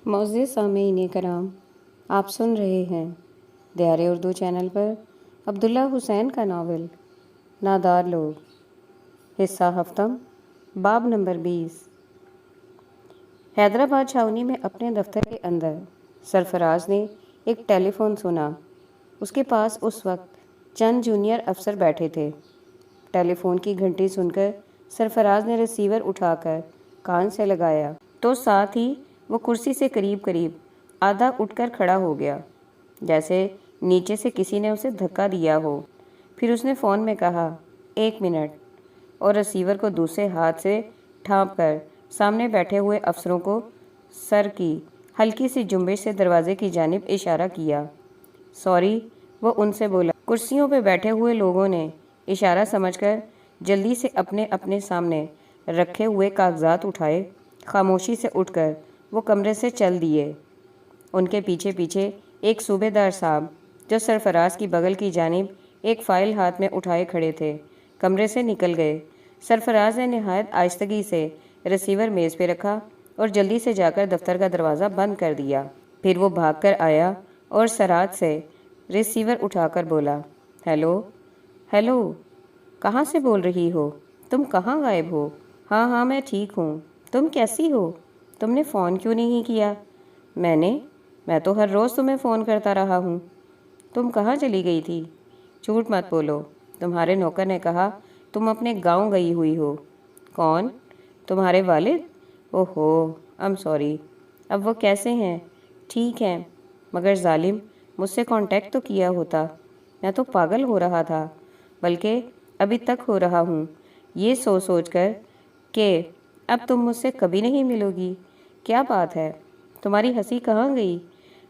معزز سامعین کرام، آپ سن رہے ہیں دیار اردو چینل پر عبداللہ حسین کا ناول نادار لوگ، حصہ ہفتم، باب نمبر 20۔ حیدرآباد چھاؤنی میں اپنے دفتر کے اندر سرفراز نے ایک ٹیلی فون سنا۔ اس کے پاس اس وقت چند جونیئر افسر بیٹھے تھے۔ ٹیلی فون کی گھنٹی سن کر سرفراز نے ریسیور اٹھا کر کان سے لگایا تو ساتھ ہی وہ کرسی سے قریب آدھا اٹھ کر کھڑا ہو گیا، جیسے نیچے سے کسی نے اسے دھکا دیا ہو۔ پھر اس نے فون میں کہا، 1 منٹ، اور ریسیور کو دوسرے ہاتھ سے ڈھانپ کر سامنے بیٹھے ہوئے افسروں کو سر کی ہلکی سی جنبش سے دروازے کی جانب اشارہ کیا۔ سوری، وہ ان سے بولا۔ کرسیوں پہ بیٹھے ہوئے لوگوں نے اشارہ سمجھ کر جلدی سے اپنے اپنے سامنے رکھے ہوئے کاغذات اٹھائے۔ خاموشی سے اٹھ کر وہ کمرے سے چل دیے۔ ان کے پیچھے پیچھے ایک صوبے دار صاحب جو سرفراز کی بغل کی جانب ایک فائل ہاتھ میں اٹھائے کھڑے تھے، کمرے سے نکل گئے۔ سرفراز نے نہایت آہستگی سے ریسیور میز پہ رکھا اور جلدی سے جا کر دفتر کا دروازہ بند کر دیا۔ پھر وہ بھاگ کر آیا اور سرعت سے ریسیور اٹھا کر بولا، ہیلو ہیلو، کہاں سے بول رہی ہو؟ تم کہاں غائب ہو؟ ہاں میں ٹھیک ہوں، تم کیسی ہو؟ تم نے فون کیوں نہیں کیا؟ میں تو ہر روز تمہیں فون کرتا رہا ہوں۔ تم کہاں چلی گئی تھی؟ جھوٹ مت بولو، تمہارے نوکر نے کہا تم اپنے گاؤں گئی ہوئی ہو۔ کون؟ تمہارے والد؟ اوہو، I'm sorry۔ اب وہ کیسے ہیں؟ ٹھیک ہیں، مگر ظالم، مجھ سے کانٹیکٹ تو کیا ہوتا۔ میں تو پاگل ہو رہا تھا، بلکہ ابھی تک ہو رہا ہوں، یہ سوچ کر کہ اب تم مجھ سے کبھی نہیں ملو گی۔ کیا بات ہے؟ تمہاری ہنسی کہاں گئی؟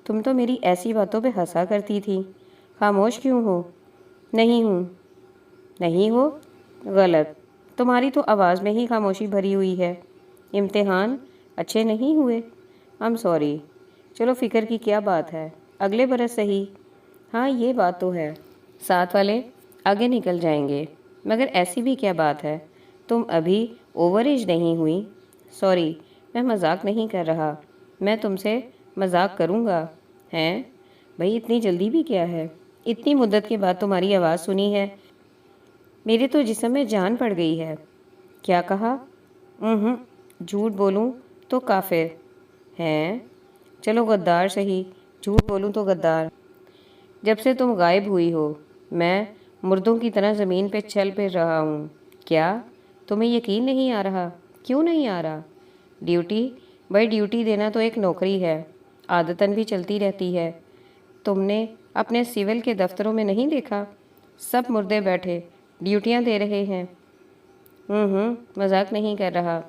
تم تو میری ایسی باتوں پہ ہنسا کرتی تھی۔ خاموش کیوں ہو؟ نہیں ہو؟ غلط، تمہاری تو آواز میں ہی خاموشی بھری ہوئی ہے۔ امتحان اچھے نہیں ہوئے؟ I'm sorry۔ چلو، فکر کی کیا بات ہے، اگلے برس صحیح۔ ہاں، یہ بات تو ہے، ساتھ والے آگے نکل جائیں گے، مگر ایسی بھی کیا بات ہے، تم ابھی اوور ایج نہیں ہوئی۔ سوری، میں مذاق نہیں کر رہا، میں تم سے مذاق کروں گا۔ ہیں بھئی، اتنی جلدی بھی کیا ہے؟ اتنی مدت کے بعد تمہاری آواز سنی ہے، میرے تو جسم میں جان پڑ گئی ہے۔ کیا کہا؟ جھوٹ بولوں تو کافر۔ ہیں؟ چلو غدار صحیح، جھوٹ بولوں تو غدار۔ جب سے تم غائب ہوئی ہو، میں مردوں کی طرح زمین پہ چل پھر رہا ہوں۔ کیا تمہیں یقین نہیں آ رہا؟ کیوں نہیں آ رہا؟ ڈیوٹی، بھائی ڈیوٹی دینا تو ایک نوکری ہے، عادتاً بھی چلتی رہتی ہے۔ تم نے اپنے سول کے دفتروں میں نہیں دیکھا، سب مردے بیٹھے ڈیوٹیاں دے رہے ہیں۔ مذاق نہیں کر رہا،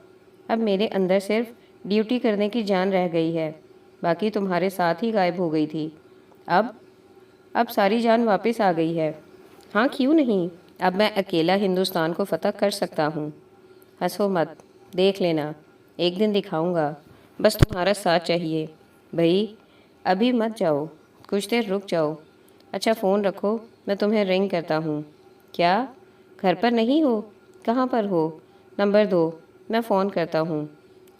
اب میرے اندر صرف ڈیوٹی کرنے کی جان رہ گئی ہے، باقی تمہارے ساتھ ہی غائب ہو گئی تھی۔ اب ساری جان واپس آ گئی ہے۔ ہاں، کیوں نہیں؟ اب میں اکیلا ہندوستان کو فتح کر سکتا ہوں۔ ہنسو مت، دیکھ لینا، ایک دن دکھاؤں گا، بس تمہارا ساتھ چاہیے۔ بھائی ابھی مت جاؤ، کچھ دیر رک جاؤ۔ اچھا فون رکھو، میں تمہیں رنگ کرتا ہوں۔ کیا گھر پر نہیں ہو؟ کہاں پر ہو؟ نمبر دو، میں فون کرتا ہوں۔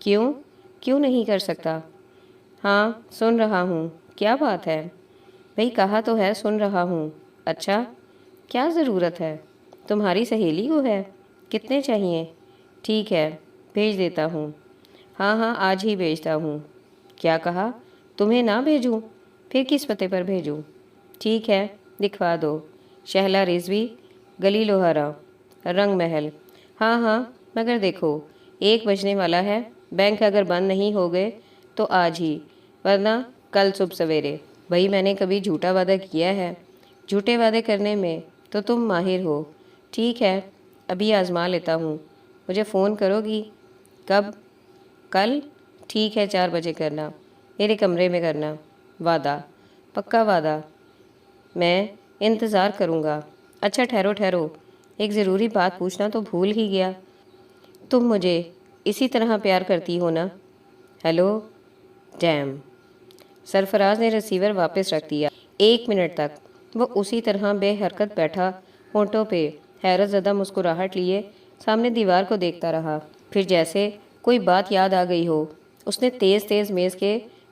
کیوں نہیں کر سکتا؟ ہاں سن رہا ہوں، کیا بات ہے؟ بھئی کہا تو ہے سن رہا ہوں۔ اچھا، کیا ضرورت ہے؟ تمہاری سہیلی کو ہے؟ کتنے چاہیے؟ ٹھیک ہے، بھیج دیتا ہوں۔ ہاں آج ہی بھیجتا ہوں۔ کیا کہا؟ تمہیں نہ بھیجوں؟ پھر کس پتے پر بھیجوں؟ ٹھیک ہے، دکھوا دو۔ شہلا رضوی، گلی لوہارا، رنگ محل۔ ہاں، مگر دیکھو 1 بجنے والا ہے، بینک اگر بند نہیں ہو گئے تو آج ہی، ورنہ کل صبح سویرے۔ بھائی میں نے کبھی جھوٹا وعدہ کیا ہے؟ جھوٹے وعدے کرنے میں تو تم ماہر ہو۔ ٹھیک ہے، ابھی آزما لیتا ہوں۔ مجھے فون کرو گی؟ کب؟ کل؟ ٹھیک ہے، 4 بجے کرنا، میرے کمرے میں کرنا۔ وعدہ؟ پکا وعدہ، میں انتظار کروں گا۔ اچھا ٹھہرو، ایک ضروری بات پوچھنا تو بھول ہی گیا، تم مجھے اسی طرح پیار کرتی ہو نا؟ Hello, dam. سرفراز نے ریسیور واپس رکھ دیا۔ 1 منٹ تک وہ اسی طرح بے حرکت بیٹھا، ہونٹوں پہ حیرت زدہ مسکراہٹ لیے سامنے دیوار کو دیکھتا رہا۔ پھر جیسے کوئی بات یاد آ گئی ہو، اس نے تیز میز کے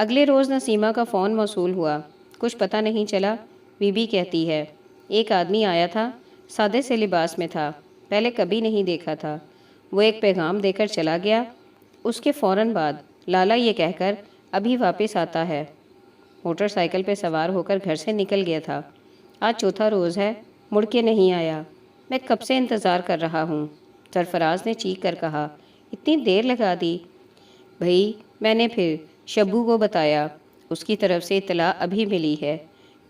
اگلے روز نسیمہ کا فون موصول ہوا۔ کچھ پتہ نہیں چلا۔ بی بی کہتی ہے ایک آدمی آیا تھا، سادے سے لباس میں تھا، پہلے کبھی نہیں دیکھا تھا۔ وہ ایک پیغام دے کر چلا گیا۔ اس کے فوراً بعد لالا یہ کہہ کر ابھی واپس آتا ہے۔ موٹر سائیکل پہ سوار ہو کر گھر سے نکل گیا تھا۔ آج چوتھا روز ہے، مڑ کے نہیں آیا۔ میں کب سے انتظار کر رہا ہوں۔ سرفراز نے چیخ کر کہا، اتنی دیر لگا دی؟ بھئی میں نے پھر شبو کو بتایا، اس کی طرف سے اطلاع ابھی ملی ہے۔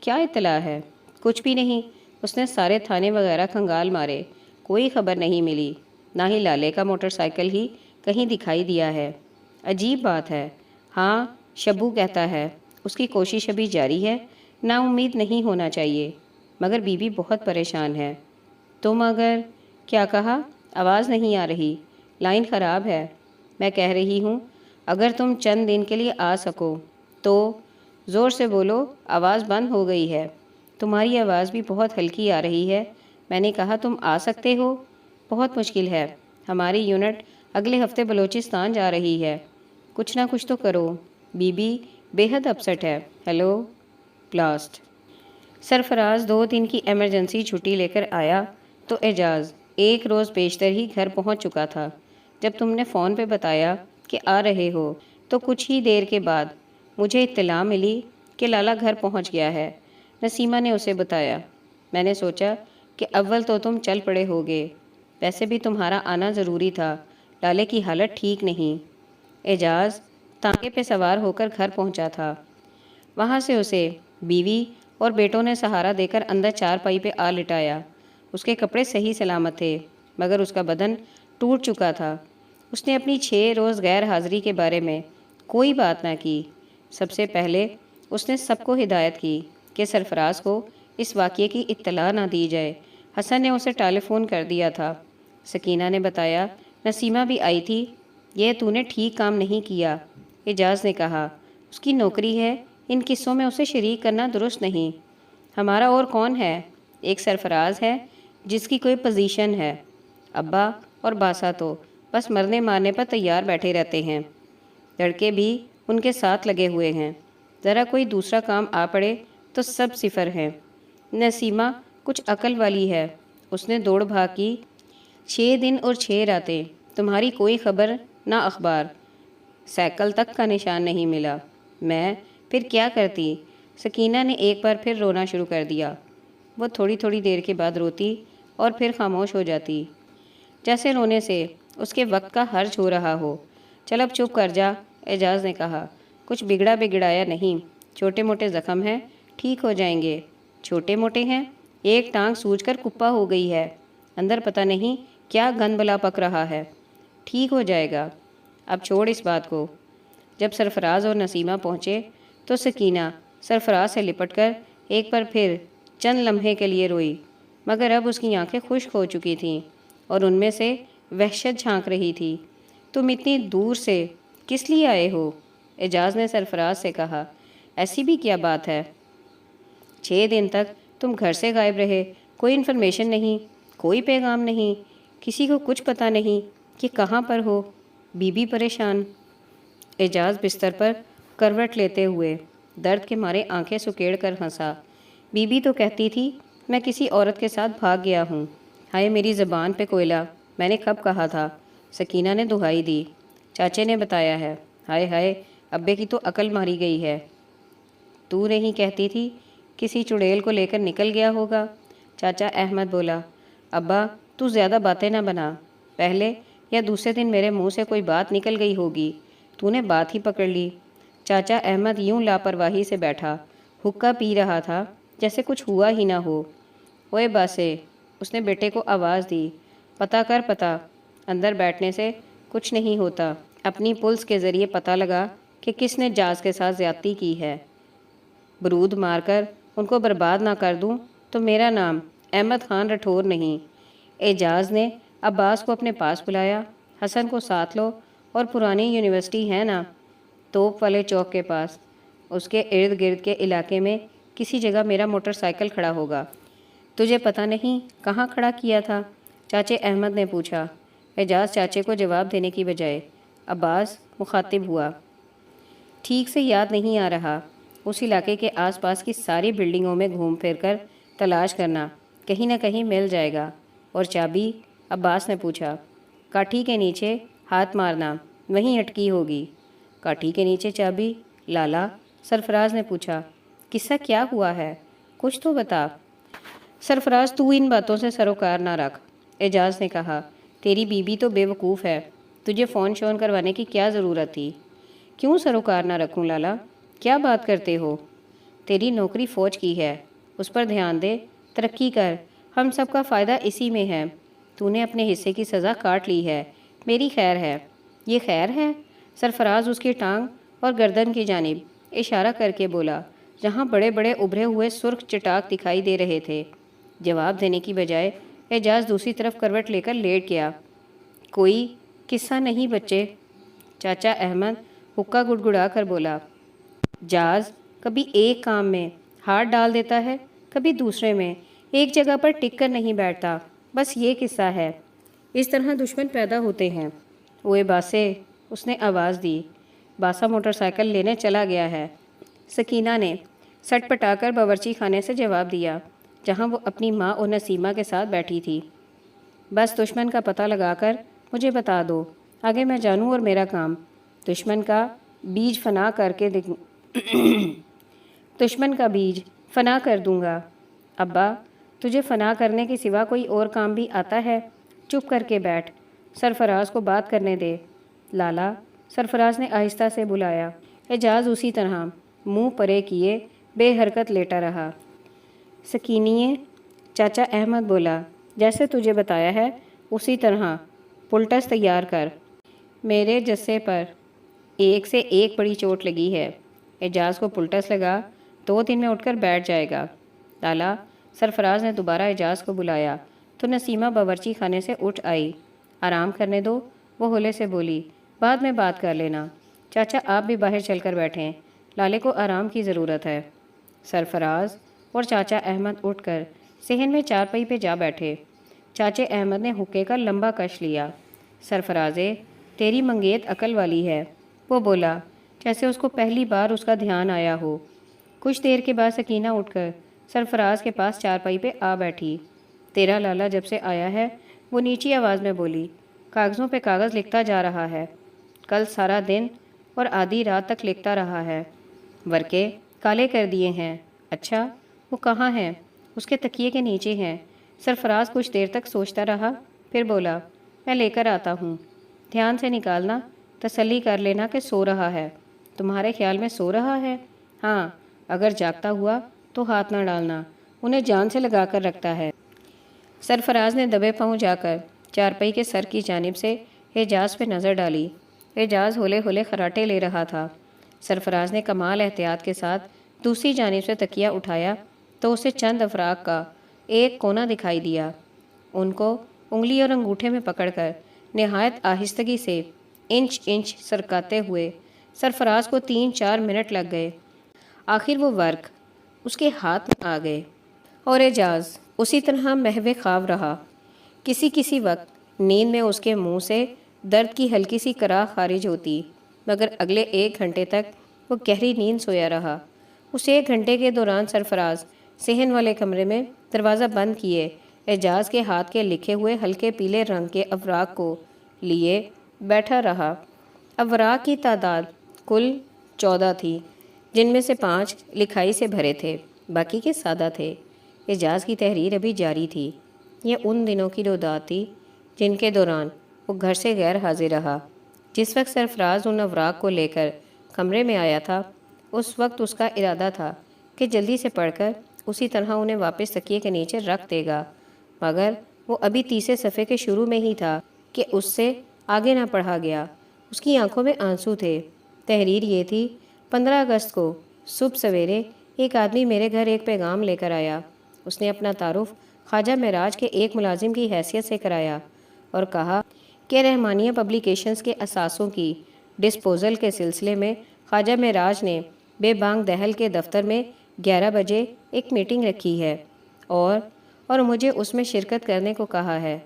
کیا اطلاع ہے؟ کچھ بھی نہیں۔ اس نے سارے تھانے وغیرہ کھنگال مارے، کوئی خبر نہیں ملی، نہ ہی لالے کا موٹر سائیکل ہی کہیں دکھائی دیا ہے۔ عجیب بات ہے۔ ہاں شبو کہتا ہے اس کی کوشش ابھی جاری ہے، نا امید نہیں ہونا چاہیے، مگر بی بی بہت پریشان ہے۔ تم اگر… کیا کہا؟ آواز نہیں آ رہی، لائن خراب ہے۔ میں کہہ رہی ہوں اگر تم چند دن کے لیے آ سکو تو… زور سے بولو، آواز بند ہو گئی ہے۔ تمہاری آواز بھی بہت ہلکی آ رہی ہے۔ میں نے کہا تم آ سکتے ہو؟ بہت مشکل ہے، ہماری یونٹ اگلے ہفتے بلوچستان جا رہی ہے۔ کچھ نہ کچھ تو کرو۔ بی بی بے حد اپسٹ ہے۔ Hello blast. سرفراز 2 دن کی ایمرجنسی چھٹی لے کر آیا تو اعجاز 1 روز بیشتر ہی گھر پہنچ چکا تھا۔ جب تم نے فون پہ بتایا کہ آ رہے ہو تو کچھ ہی دیر کے بعد مجھے اطلاع ملی کہ لالا گھر پہنچ گیا ہے۔ نسیمہ نے اسے بتایا۔ میں نے سوچا کہ اول تو تم چل پڑے ہوگے، ویسے بھی تمہارا آنا ضروری تھا، لالے کی حالت ٹھیک نہیں۔ اعجاز تانگے پہ سوار ہو کر گھر پہنچا تھا۔ وہاں سے اسے بیوی اور بیٹوں نے سہارا دے کر اندر چارپائی پہ آ لٹایا۔ اس کے کپڑے صحیح سلامت تھے، مگر اس کا بدن ٹوٹ چکا تھا۔ اس نے اپنی 6 روز غیر حاضری کے بارے میں کوئی بات نہ کی۔ سب سے پہلے اس نے سب کو ہدایت کی کہ سرفراز کو اس واقعے کی اطلاع نہ دی جائے۔ حسن نے اسے ٹیلی فون کر دیا تھا۔ سکینہ نے بتایا نسیمہ بھی آئی تھی۔ یہ تو نے ٹھیک کام نہیں کیا، اعجاز نے کہا۔ اس کی نوکری ہے، ان قصوں میں اسے شریک کرنا درست نہیں۔ ہمارا اور کون ہے؟ ایک سرفراز ہے جس کی کوئی پوزیشن ہے۔ ابا اور باسا تو بس مرنے مارنے پر تیار بیٹھے رہتے ہیں، لڑکے بھی ان کے ساتھ لگے ہوئے ہیں، ذرا کوئی دوسرا کام آ پڑے تو سب صفر ہیں۔ نسیمہ کچھ عقل والی ہے، اس نے دوڑ بھاگ کی 6 دن اور 6 راتیں، تمہاری کوئی خبر نہ اخبار، سائیکل تک کا نشان نہیں ملا۔ میں پھر کیا کرتی؟ سکینہ نے ایک بار پھر رونا شروع کر دیا۔ وہ تھوڑی تھوڑی دیر کے بعد روتی اور پھر خاموش ہو جاتی، جیسے رونے سے اس کے وقت کا حرج ہو رہا ہو۔ چل اب چپ کر جا، اعجاز نے کہا۔ کچھ بگڑا بگڑایا نہیں، چھوٹے موٹے زخم ہیں، ٹھیک ہو جائیں گے۔ چھوٹے موٹے ہیں؟ ایک ٹانگ سوج کر کپا ہو گئی ہے، اندر پتہ نہیں کیا گند بلا پک رہا ہے، ٹھیک ہو جائے گا۔ اب چھوڑ اس بات کو۔ جب سرفراز اور نسیمہ پہنچے تو سکینہ سرفراز سے لپٹ کر ایک بار پھر چند لمحے کے لیے روئی، مگر اب اس کی آنکھیں خشک ہو چکی تھیں اور ان میں سے وحشت جھانک رہی تھی۔ تم اتنی دور سے کس لیے آئے ہو؟ اعجاز نے سرفراز سے کہا۔ ایسی بھی کیا بات ہے؟ 6 دن تک تم گھر سے غائب رہے، کوئی انفارمیشن نہیں، کوئی پیغام نہیں، کسی کو کچھ پتہ نہیں کہ کہاں پر ہو۔ بی بی پریشان۔ اعجاز بستر پر کروٹ لیتے ہوئے درد کے مارے آنکھیں سکیڑ کر ہنسا۔ بی بی تو کہتی تھی میں کسی عورت کے ساتھ بھاگ گیا ہوں۔ ہائے میری زبان پہ کوئلہ، میں نے کب کہا تھا؟ سکینہ نے دہائی دی۔ چاچے نے بتایا ہے۔ ہائے ہائے، ابے کی تو عقل ماری گئی ہے۔ تو نہیں کہتی تھی کسی چڑیل کو لے کر نکل گیا ہوگا؟ چاچا احمد بولا۔ ابا تو زیادہ باتیں نہ بنا، پہلے یا دوسرے دن میرے منہ سے کوئی بات نکل گئی ہوگی، تو نے بات ہی پکڑ لی۔ چاچا احمد یوں لاپرواہی سے بیٹھا، حقہ پی رہا تھا جیسے کچھ ہوا ہی نہ ہو۔ اوئے باسے، اس نے بیٹے کو آواز دی، پتہ کر پتہ، اندر بیٹھنے سے کچھ نہیں ہوتا، اپنی پلس کے ذریعے پتہ لگا کہ کس نے جاز کے ساتھ زیادتی کی ہے۔ برود مار کر ان کو برباد نہ کر دوں تو میرا نام احمد خان رٹھور نہیں۔ اعجاز نے عباس کو اپنے پاس بلایا۔ حسن کو ساتھ لو اور پرانی یونیورسٹی ہے نا، توپ والے چوک کے پاس، اس کے ارد گرد کے علاقے میں کسی جگہ میرا موٹر سائیکل کھڑا ہوگا۔ تجھے پتہ نہیں کہاں کھڑا کیا تھا؟ چاچے احمد نے پوچھا۔ اعجاز چاچے کو جواب دینے کی بجائے عباس مخاطب ہوا۔ ٹھیک سے یاد نہیں آ رہا۔ اس علاقے کے آس پاس کی ساری بلڈنگوں میں گھوم پھر کر تلاش کرنا، کہیں نہ کہیں مل جائے گا۔ اور چابی؟ عباس نے پوچھا۔ کاٹھی کے نیچے ہاتھ مارنا، وہیں اٹکی ہوگی۔ کاٹھی کے نیچے چابی؟ لالا، سرفراز نے پوچھا۔ قصہ کیا ہوا ہے؟ کچھ تو بتا۔ سرفراز، تو ان باتوں سے سروکار نہ رکھ، اعجاز نے کہا۔ تیری بیوی تو بے وقوف ہے، تجھے فون شون کروانے کی کیا ضرورت تھی؟ کیوں سروکار نہ رکھوں لالا؟ کیا بات کرتے ہو؟ تیری نوکری فوج کی ہے، اس پر دھیان دے، ترقی کر، ہم سب کا فائدہ اسی میں ہے۔ تو نے اپنے حصے کی سزا کاٹ لی ہے، میری خیر ہے۔ یہ خیر ہے؟ سرفراز اس کی ٹانگ اور گردن کی جانب اشارہ کر کے بولا، جہاں بڑے بڑے ابھرے ہوئے سرخ چٹاک دکھائی دے رہے تھے۔ جواب دینے کی بجائے اعجاز دوسری طرف کروٹ لے کر لیٹ گیا۔ کوئی قصہ نہیں بچے، چاچا احمد حقہ گڑگڑا کر بولا۔ جاز کبھی ایک کام میں ہاتھ ڈال دیتا ہے، کبھی دوسرے میں، ایک جگہ پر ٹک کر نہیں بیٹھتا، بس یہ قصہ ہے۔ اس طرح دشمن پیدا ہوتے ہیں۔ اوئے باسے، اس نے آواز دی۔ باسا موٹر سائیکل لینے چلا گیا ہے، سکینہ نے سٹ پٹا کر باورچی خانے سے جواب دیا، جہاں وہ اپنی ماں اور نسیمہ کے ساتھ بیٹھی تھی۔ بس دشمن کا پتہ لگا کر مجھے بتا دو، آگے میں جانوں اور میرا کام۔ دشمن کا بیج فنا کر دوں گا۔ ابا، تجھے فنا کرنے کے سوا کوئی اور کام بھی آتا ہے؟ چپ کر کے بیٹھ، سرفراز کو بات کرنے دے۔ لالا، سرفراز نے آہستہ سے بلایا۔ اعجاز اسی طرح منہ پرے کیے بے حرکت لیٹا رہا۔ سکینیے، چاچا احمد بولا، جیسے تجھے بتایا ہے اسی طرح پلٹس تیار کر۔ میرے جسے پر ایک سے ایک بڑی چوٹ لگی ہے۔ اعجاز کو پلٹس لگا، 2 دن میں اٹھ کر بیٹھ جائے گا۔ لالا، سرفراز نے دوبارہ اعجاز کو بلایا تو نسیمہ باورچی خانے سے اٹھ آئی۔ آرام کرنے دو، وہ ہولے سے بولی، بعد میں بات کر لینا۔ چاچا آپ بھی باہر چل کر بیٹھیں، لالے کو آرام کی ضرورت ہے۔ سرفراز اور چاچا احمد اٹھ کر صحن میں چارپائی پہ جا بیٹھے۔ چاچے احمد نے حقے کا لمبا کش لیا۔ سرفرازے، تیری منگیت عقل والی ہے، وہ بولا، جیسے اس کو پہلی بار اس کا دھیان آیا ہو۔ کچھ دیر کے بعد سکینہ اٹھ کر سرفراز کے پاس چارپائی پہ آ بیٹھی۔ تیرا لالا جب سے آیا ہے، وہ نیچی آواز میں بولی، کاغذوں پہ کاغذ لکھتا جا رہا ہے، کل سارا دن اور آدھی رات تک لکھتا رہا ہے، ورقے کالے کر دیے ہیں۔ اچھا، وہ کہاں ہے؟ اس کے تکیے کے نیچے ہیں۔ سرفراز کچھ دیر تک سوچتا رہا، پھر بولا، میں لے کر آتا ہوں۔ دھیان سے نکالنا، تسلی کر لینا کہ سو رہا ہے۔ تمہارے خیال میں سو رہا ہے؟ ہاں، اگر جاگتا ہوا تو ہاتھ نہ ڈالنا، انہیں جان سے لگا کر رکھتا ہے۔ سرفراز نے دبے پاؤں جا کر چارپائی کے سر کی جانب سے اعجاز پہ نظر ڈالی۔ اعجاز ہولے ہولے خراٹے لے رہا تھا۔ سرفراز نے کمال احتیاط کے ساتھ دوسری جانب سے تکیہ اٹھایا تو اسے چند افراق کا ایک کونا دکھائی دیا۔ ان کو انگلی اور انگوٹھے میں پکڑ کر نہایت آہستگی سے انچ انچ سرکاتے ہوئے سرفراز کو 3-4 منٹ لگ گئے۔ آخر وہ ورق اس کے ہاتھ میں آ گئے اور اعجاز اسی طرح محو خواب رہا۔ کسی وقت نیند میں اس کے منہ سے درد کی ہلکی سی کراہ خارج ہوتی، مگر اگلے 1 گھنٹے تک وہ گہری نیند سویا رہا۔ اس 1 گھنٹے کے دوران سرفراز صحن والے کمرے میں دروازہ بند کیے اعجاز کے ہاتھ کے لکھے ہوئے ہلکے پیلے رنگ کے اوراق کو لیے بیٹھا رہا۔ اوراق کی تعداد کل 14 تھی، جن میں سے 5 لکھائی سے بھرے تھے، باقی کے سادہ تھے۔ اعجاز کی تحریر ابھی جاری تھی۔ یہ ان دنوں کی رودات تھی جن کے دوران وہ گھر سے غیر حاضر رہا۔ جس وقت سرفراز ان اوراق کو لے کر کمرے میں آیا تھا، اس وقت اس کا ارادہ تھا کہ جلدی سے پڑھ کر اسی طرح انہیں واپس تکیے کے نیچے رکھ دے گا، مگر وہ ابھی 30 صفحے کے شروع میں ہی تھا کہ اس سے آگے نہ پڑھا گیا۔ اس کی آنکھوں میں آنسو تھے۔ تحریر یہ تھی، 15 اگست کو صبح سویرے ایک آدمی میرے گھر ایک پیغام لے کر آیا۔ اس نے اپنا تعارف خواجہ معراج کے ایک ملازم کی حیثیت سے کرایا اور کہا کہ رحمانیہ پبلیکیشنز کے اثاثوں کی ڈسپوزل کے سلسلے میں خواجہ معراج نے بے بانگ دہل کے دفتر میں 11 بجے ایک میٹنگ رکھی ہے اور مجھے اس میں شرکت کرنے کو کہا ہے۔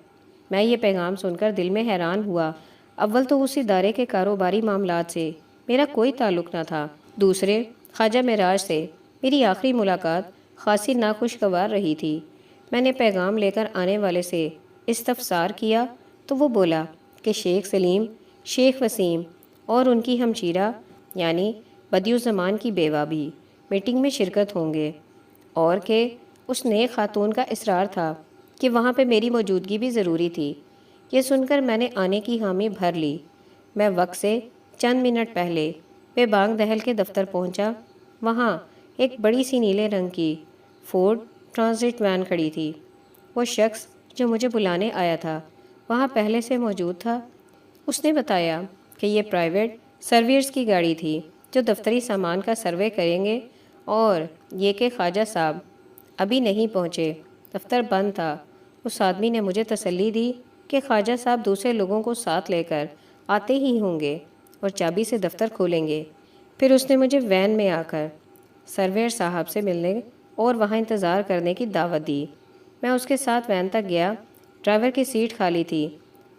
میں یہ پیغام سن کر دل میں حیران ہوا۔ اول تو اس ادارے کے کاروباری معاملات سے میرا کوئی تعلق نہ تھا۔ دوسرے، خواجہ معراج سے میری آخری ملاقات خاصی ناخوشگوار رہی تھی۔ میں نے پیغام لے کر آنے والے سے استفسار کیا تو وہ بولا کہ شیخ سلیم، شیخ وسیم اور ان کی ہمشیرہ یعنی بدیعالزمان کی بیوہ بھی میٹنگ میں شرکت ہوں گے، اور کہ اس نیک خاتون کا اصرار تھا کہ وہاں پہ میری موجودگی بھی ضروری تھی۔ یہ سن کر میں نے آنے کی حامی بھر لی۔ میں وقت سے چند منٹ پہلے بے بانگ دہل کے دفتر پہنچا۔ وہاں ایک بڑی سی نیلے رنگ کی فورڈ ٹرانزٹ وین کھڑی تھی۔ وہ شخص جو مجھے بلانے آیا تھا وہاں پہلے سے موجود تھا۔ اس نے بتایا کہ یہ پرائیویٹ سرویئرز کی گاڑی تھی جو دفتری سامان کا سروے کریں گے، اور یہ کہ خواجہ صاحب ابھی نہیں پہنچے، دفتر بند تھا۔ اس آدمی نے مجھے تسلی دی کہ خواجہ صاحب دوسرے لوگوں کو ساتھ لے کر آتے ہی ہوں گے اور چابی سے دفتر کھولیں گے۔ پھر اس نے مجھے وین میں آ کر سرویئر صاحب سے ملنے اور وہاں انتظار کرنے کی دعوت دی۔ میں اس کے ساتھ وین تک گیا۔ ڈرائیور کی سیٹ خالی تھی۔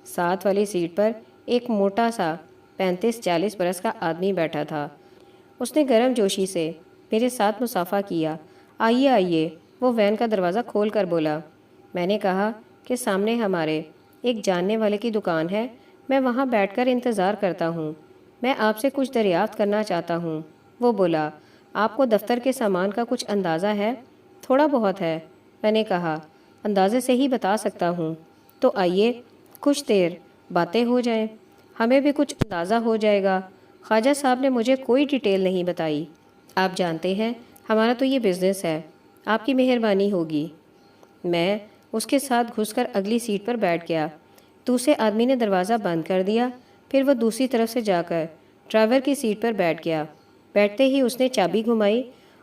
ساتھ والی سیٹ پر ایک موٹا سا 35-40 برس کا آدمی بیٹھا تھا۔ اس نے گرم جوشی سے میرے ساتھ مصافحہ کیا۔ آئیے آئیے، وہ وین کا دروازہ کھول کر بولا۔ میں نے کہا کہ سامنے ہمارے ایک جاننے والے کی دکان ہے، میں وہاں بیٹھ کر انتظار کرتا ہوں، میں آپ سے کچھ دریافت کرنا چاہتا ہوں۔ وہ بولا، آپ کو دفتر کے سامان کا کچھ اندازہ ہے؟ تھوڑا بہت ہے، میں نے کہا، اندازے سے ہی بتا سکتا ہوں۔ تو آئیے کچھ دیر باتیں ہو جائیں، ہمیں بھی کچھ اندازہ ہو جائے گا۔ خواجہ صاحب نے مجھے کوئی ڈیٹیل نہیں بتائی۔ آپ جانتے ہیں ہمارا تو یہ بزنس ہے، آپ کی مہربانی ہوگی۔ میں اس کے ساتھ گھس کر اگلی سیٹ پر بیٹھ گیا۔ دوسرے آدمی نے دروازہ بند کر دیا، پھر وہ دوسری طرف سے جا کر ڈرائیور کی سیٹ پر بیٹھ گیا۔ بیٹھتے ہی اس نے چابی گھمائی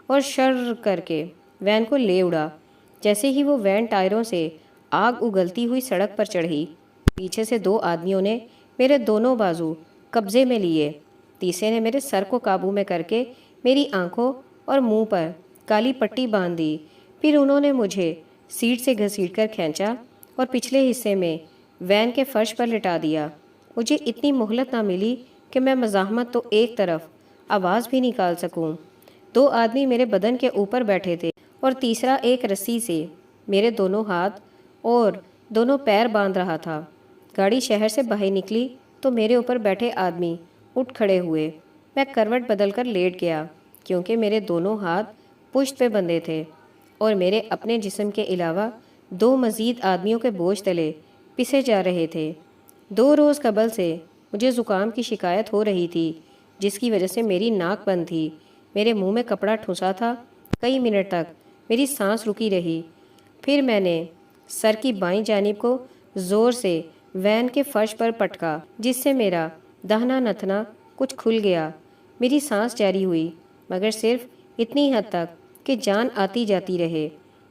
اور شر کر کے وین کو لے اڑا۔ جیسے ہی وہ وین ٹائروں سے آگ اگلتی ہوئی سڑک پر چڑھی، پیچھے سے 2 آدمیوں نے میرے دونوں بازو قبضے میں لیے۔ تیسرے نے میرے سر کو قابو میں کر کے میری آنکھوں اور منہ پر کالی پٹی باندھ دی۔ پھر انہوں نے مجھے سیٹ سے گھسیٹ کر کھینچا اور پچھلے حصے میں وین کے فرش پر لٹا دیا۔ مجھے اتنی مہلت نہ ملی کہ میں مزاحمت تو ایک طرف آواز بھی نکال سکوں۔ 2 آدمی میرے بدن کے اوپر بیٹھے تھے اور تیسرا ایک رسی سے میرے دونوں ہاتھ اور دونوں پیر باندھ رہا تھا۔ گاڑی شہر سے باہر نکلی تو میرے اوپر بیٹھے آدمی اٹھ کھڑے ہوئے۔ میں کروٹ بدل کر لیٹ گیا کیونکہ میرے دونوں ہاتھ پشت پہ بندھے تھے اور میرے اپنے جسم کے علاوہ 2 مزید آدمیوں کے بوجھ تلے پسے جا رہے تھے۔ 2 روز قبل سے مجھے زکام کی شکایت ہو رہی تھی جس کی وجہ سے میری ناک بند تھی، میرے منہ میں کپڑا ٹھونسا تھا۔ کئی منٹ تک میری سانس رکی رہی۔ پھر میں نے سر کی بائیں جانب کو زور سے وین کے فرش پر پٹکا جس سے میرا داہنا نتنا کچھ کھل گیا۔ میری سانس جاری ہوئی مگر صرف اتنی حد تک کہ جان آتی جاتی رہے۔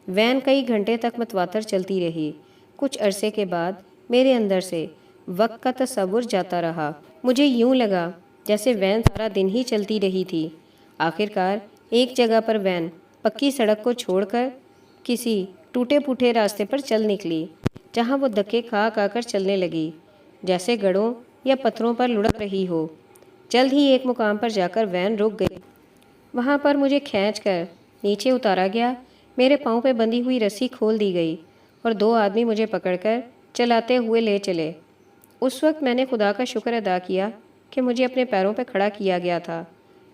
وین کئی گھنٹے تک متواتر چلتی رہی۔ کچھ عرصے کے بعد میرے اندر سے وقت کا تصور جاتا رہا۔ مجھے یوں لگا جیسے وین سارا دن ہی چلتی رہی تھی۔ آخرکار ایک جگہ پر وین پکی سڑک کو چھوڑ کر کسی ٹوٹے پھوٹے راستے پر چل نکلی، جہاں وہ دھکے کھا کر چلنے لگی جیسے گڑھوں یا پتھروں پر لڑک رہی ہو۔ جلد ہی ایک مقام پر جا کر وین رک گئی۔ وہاں پر مجھے کھینچ کر نیچے اتارا گیا۔ میرے پاؤں پہ بندھی ہوئی رسی کھول دی گئی اور 2 آدمی مجھے پکڑ کر چلاتے ہوئے لے چلے۔ اس وقت میں نے خدا کا شکر ادا کیا کہ مجھے اپنے پیروں پہ کھڑا کیا گیا تھا۔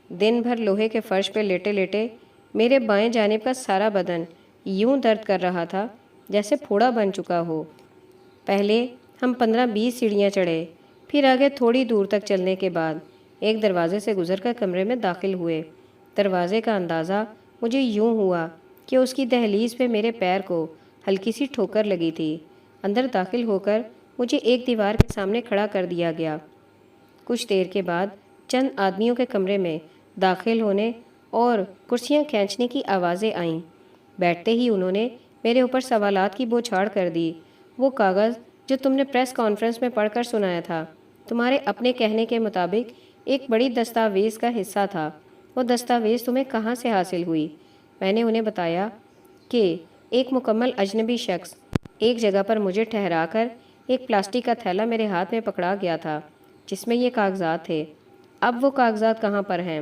دن بھر لوہے کے فرش پہ لیٹے لیٹے میرے بائیں جانب کا سارا بدن یوں درد کر رہا تھا جیسے پھوڑا بن چکا ہو۔ پہلے ہم 15-20 سیڑھیاں چڑھے، پھر آگے تھوڑی دور تک چلنے کے بعد ایک دروازے سے گزر کر کمرے میں داخل ہوئے۔ دروازے کا اندازہ مجھے یوں ہوا کہ اس کی دہلیز پہ میرے پیر کو ہلکی سی ٹھوکر لگی تھی۔ اندر داخل ہو کر مجھے ایک دیوار کے سامنے کھڑا کر دیا گیا۔ کچھ دیر کے بعد چند آدمیوں کے کمرے میں داخل ہونے اور کرسیاں کھینچنے کی آوازیں آئیں۔ بیٹھتے ہی انہوں نے میرے اوپر سوالات کی بوچھاڑ کر دی۔ وہ کاغذ جو تم نے پریس کانفرنس میں پڑھ کر سنایا تھا تمہارے اپنے کہنے کے مطابق ایک بڑی دستاویز کا حصہ تھا۔ وہ دستاویز تمہیں کہاں سے حاصل ہوئی؟ میں نے انہیں بتایا کہ ایک مکمل اجنبی شخص ایک جگہ پر مجھے ٹھہرا کر ایک پلاسٹک کا تھیلا میرے ہاتھ میں پکڑا گیا تھا جس میں یہ کاغذات تھے۔ اب وہ کاغذات کہاں پر ہیں؟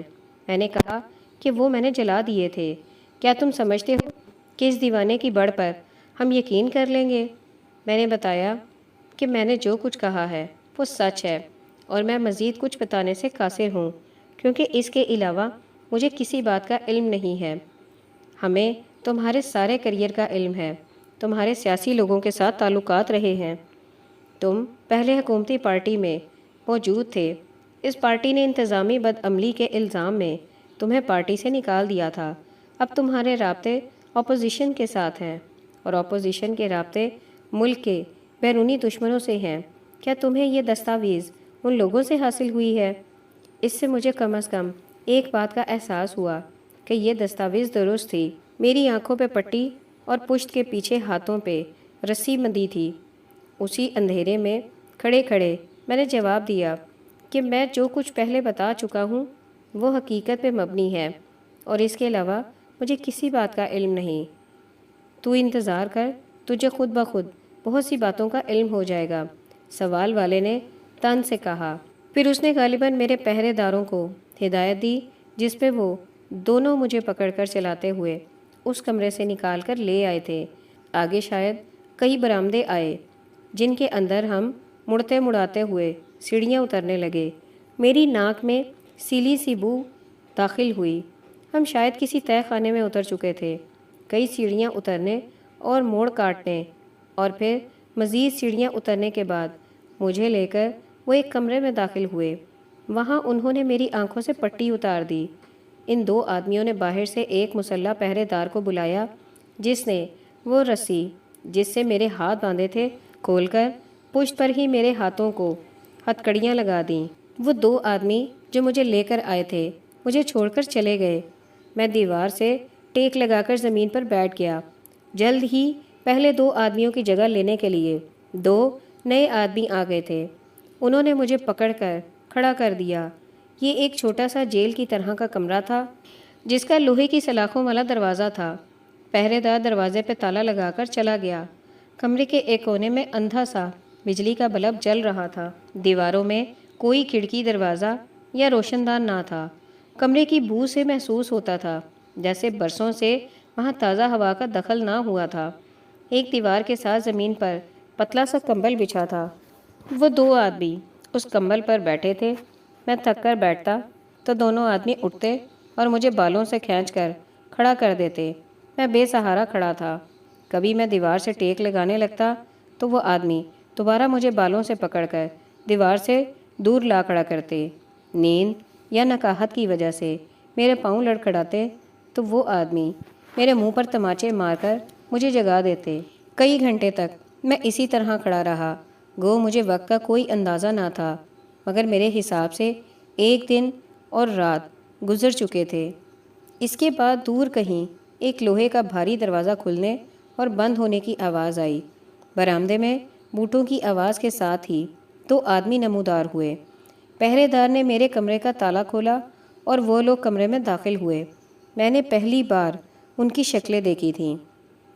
میں نے کہا کہ وہ میں نے جلا دیے تھے۔ کیا تم سمجھتے ہو کہ اس دیوانے کی بڑھ پر ہم یقین کر لیں گے؟ میں نے بتایا کہ میں نے جو کچھ کہا ہے وہ سچ ہے، اور میں مزید کچھ بتانے سے قاصر ہوں، کیونکہ اس کے علاوہ مجھے کسی بات کا علم نہیں ہے۔ ہمیں تمہارے سارے کیریئر کا علم ہے، تمہارے سیاسی لوگوں کے ساتھ تعلقات رہے ہیں، تم پہلے حکومتی پارٹی میں موجود تھے، اس پارٹی نے انتظامی بدعملی کے الزام میں تمہیں پارٹی سے نکال دیا تھا، اب تمہارے رابطے اپوزیشن کے ساتھ ہیں، اور اپوزیشن کے رابطے ملک کے بیرونی دشمنوں سے ہیں۔ کیا تمہیں یہ دستاویز ان لوگوں سے حاصل ہوئی ہے؟ اس سے مجھے کم از کم ایک بات کا احساس ہوا کہ یہ دستاویز درست تھی۔ میری آنکھوں پہ پٹی اور پشت کے پیچھے ہاتھوں پہ رسی بندھی تھی۔ اسی اندھیرے میں کھڑے کھڑے میں نے جواب دیا کہ میں جو کچھ پہلے بتا چکا ہوں وہ حقیقت پہ مبنی ہے، اور اس کے علاوہ مجھے کسی بات کا علم نہیں۔ تو انتظار کر، تجھے خود بخود بہت سی باتوں کا علم ہو جائے گا، سوال والے نے تن سے کہا۔ پھر اس نے غالباً میرے پہرے داروں کو ہدایت دی، جس پہ وہ دونوں مجھے پکڑ کر چلاتے ہوئے اس کمرے سے نکال کر لے آئے تھے۔ آگے شاید کئی برآمدے آئے جن کے اندر ہم مڑتے مڑاتے ہوئے سیڑھیاں اترنے لگے۔ میری ناک میں سیلی سی بو داخل ہوئی۔ ہم شاید کسی تہہ خانے میں اتر چکے تھے۔ کئی سیڑھیاں اترنے اور موڑ کاٹنے اور پھر مزید سیڑھیاں اترنے کے بعد مجھے لے کر وہ ایک کمرے میں داخل ہوئے۔ وہاں انہوں نے میری آنکھوں سے پٹی اتار دی۔ ان دو آدمیوں نے باہر سے ایک مسلح پہرے دار کو بلایا، جس نے وہ رسی جس سے میرے ہاتھ باندھے تھے کھول کر پشت پر ہی میرے ہاتھوں کو ہتھکڑیاں لگا دیں۔ وہ دو آدمی جو مجھے لے کر آئے تھے مجھے چھوڑ کر چلے گئے۔ میں دیوار سے ٹیک لگا کر زمین پر بیٹھ گیا۔ جلد ہی پہلے دو آدمیوں کی جگہ لینے کے لیے دو نئے آدمی آ گئے تھے۔ انہوں نے مجھے پکڑ کر کھڑا کر دیا۔ یہ ایک چھوٹا سا جیل کی طرح کا کمرہ تھا جس کا لوہے کی سلاخوں والا دروازہ تھا۔ پہرے دار دروازے پہ تالا لگا کر چلا گیا۔ کمرے کے ایک کونے میں اندھا سا بجلی کا بلب جل رہا تھا۔ دیواروں میں کوئی کھڑکی، دروازہ یا روشن دان نہ تھا۔ کمرے کی بو سے محسوس ہوتا تھا جیسے برسوں سے وہاں تازہ ہوا کا دخل نہ ہوا تھا۔ ایک دیوار کے ساتھ زمین پر پتلا سا کمبل بچھا تھا۔ وہ دو آدمی اس کمبل پر بیٹھے تھے۔ میں تھک کر بیٹھتا تو دونوں آدمی اٹھتے اور مجھے بالوں سے کھینچ کر کھڑا کر دیتے۔ میں بے سہارا کھڑا تھا۔ کبھی میں دیوار سے ٹیک لگانے لگتا تو وہ آدمی دوبارہ مجھے بالوں سے پکڑ کر دیوار سے دور لا کھڑا کرتے۔ نیند یا نکاہت کی وجہ سے میرے پاؤں لڑکھڑاتے تو وہ آدمی میرے منہ پر تماچے مار کر مجھے جگا دیتے۔ کئی گھنٹے تک میں اسی طرح کھڑا رہا۔ گو مجھے وقت کا کوئی اندازہ نہ تھا، مگر میرے حساب سے ایک دن اور رات گزر چکے تھے۔ اس کے بعد دور کہیں ایک لوہے کا بھاری دروازہ کھلنے اور بند ہونے کی آواز آئی۔ برآمدے میں بوٹوں کی آواز کے ساتھ ہی دو آدمی نمودار ہوئے۔ پہرے دار نے میرے کمرے کا تالا کھولا اور وہ لوگ کمرے میں داخل ہوئے۔ میں نے پہلی بار ان کی شکلیں دیکھی تھیں،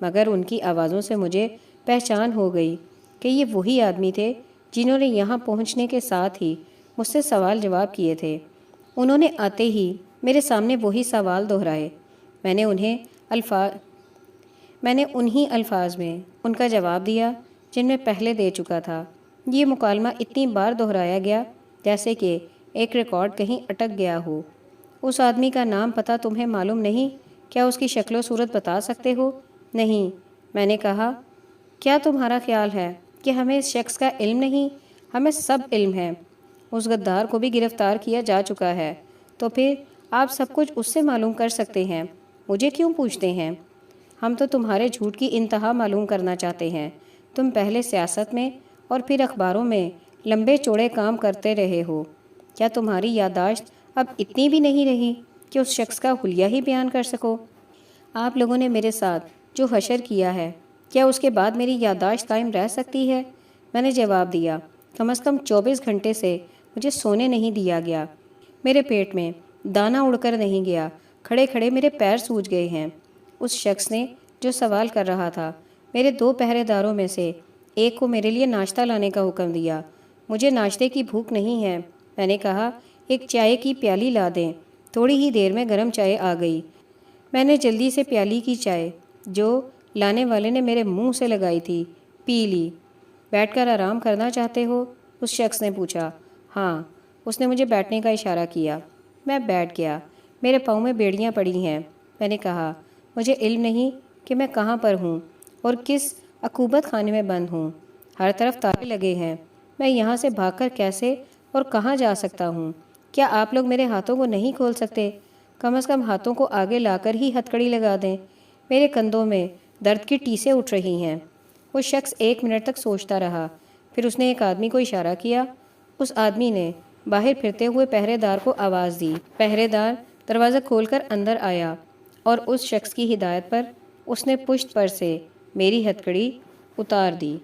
مگر ان کی آوازوں سے مجھے پہچان ہو گئی کہ یہ وہی آدمی تھے جنہوں نے یہاں پہنچنے کے ساتھ ہی مجھ سے سوال جواب کیے تھے۔ انہوں نے آتے ہی میرے سامنے وہی سوال دہرائے۔ میں نے انہی الفاظ میں ان کا جواب دیا جن میں پہلے دے چکا تھا۔ یہ مکالمہ اتنی بار دہرایا گیا جیسے کہ ایک ریکارڈ کہیں اٹک گیا ہو۔ اس آدمی کا نام پتہ تمہیں معلوم نہیں؟ کیا اس کی شکل و صورت بتا سکتے ہو؟ نہیں، میں نے کہا۔ کیا تمہارا خیال ہے کہ ہمیں اس شخص کا علم نہیں؟ ہمیں سب علم ہے۔ اس غدار کو بھی گرفتار کیا جا چکا ہے، تو پھر آپ سب کچھ اس سے معلوم کر سکتے ہیں۔ مجھے کیوں پوچھتے ہیں؟ ہم تو تمہارے جھوٹ کی انتہا معلوم کرنا چاہتے ہیں۔ تم پہلے سیاست میں اور پھر اخباروں میں لمبے چوڑے کام کرتے رہے ہو۔ کیا تمہاری یادداشت اب اتنی بھی نہیں رہی کہ اس شخص کا حلیہ ہی بیان کر سکو؟ آپ لوگوں نے میرے ساتھ جو حشر کیا ہے، کیا اس کے بعد میری یادداشت قائم رہ سکتی ہے؟ میں نے جواب دیا، کم از کم 24 گھنٹے سے مجھے سونے نہیں دیا گیا۔ میرے پیٹ میں دانہ اڑ کر نہیں گیا۔ کھڑے کھڑے میرے پیر سوج گئے ہیں۔ اس شخص نے جو سوال کر رہا تھا میرے دو پہرے داروں میں سے ایک کو میرے لیے ناشتہ لانے کا حکم دیا۔ مجھے ناشتے کی بھوک نہیں ہے، میں نے کہا۔ ایک چائے کی پیالی لا دیں۔ تھوڑی ہی دیر میں گرم چائے آ گئی۔ میں نے جلدی سے پیالی کی چائے جو لانے والے نے میرے منہ سے لگائی تھی پی لی۔ بیٹھ کر آرام کرنا چاہتے ہو؟ اس شخص نے پوچھا۔ ہاں، اس نے مجھے بیٹھنے کا اشارہ کیا۔ میں بیٹھ گیا۔ میرے پاؤں میں بیڑیاں پڑی ہیں۔ میں نے کہا، مجھے علم نہیں کہ میں کہاں پر ہوں اور کس عقوبت خانے میں بند ہوں۔ ہر طرف تالے لگے ہیں۔ میں یہاں سے بھاگ کر کیسے اور کہاں جا سکتا ہوں؟ کیا آپ لوگ میرے ہاتھوں کو نہیں کھول سکتے؟ کم از کم ہاتھوں کو آگے لا کر ہی ہتھکڑی لگا دیں۔ میرے کندھوں میں درد کی ٹیسیں اٹھ رہی ہیں۔ وہ شخص 1 منٹ تک سوچتا رہا، پھر اس نے ایک آدمی کو اشارہ کیا۔ اس آدمی نے باہر پھرتے ہوئے پہرے دار کو آواز دی۔ پہرے دار دروازہ کھول کر اندر آیا اور اس شخص کی ہدایت پر اس نے پشت پر سے میری ہتھکڑی اتار دی۔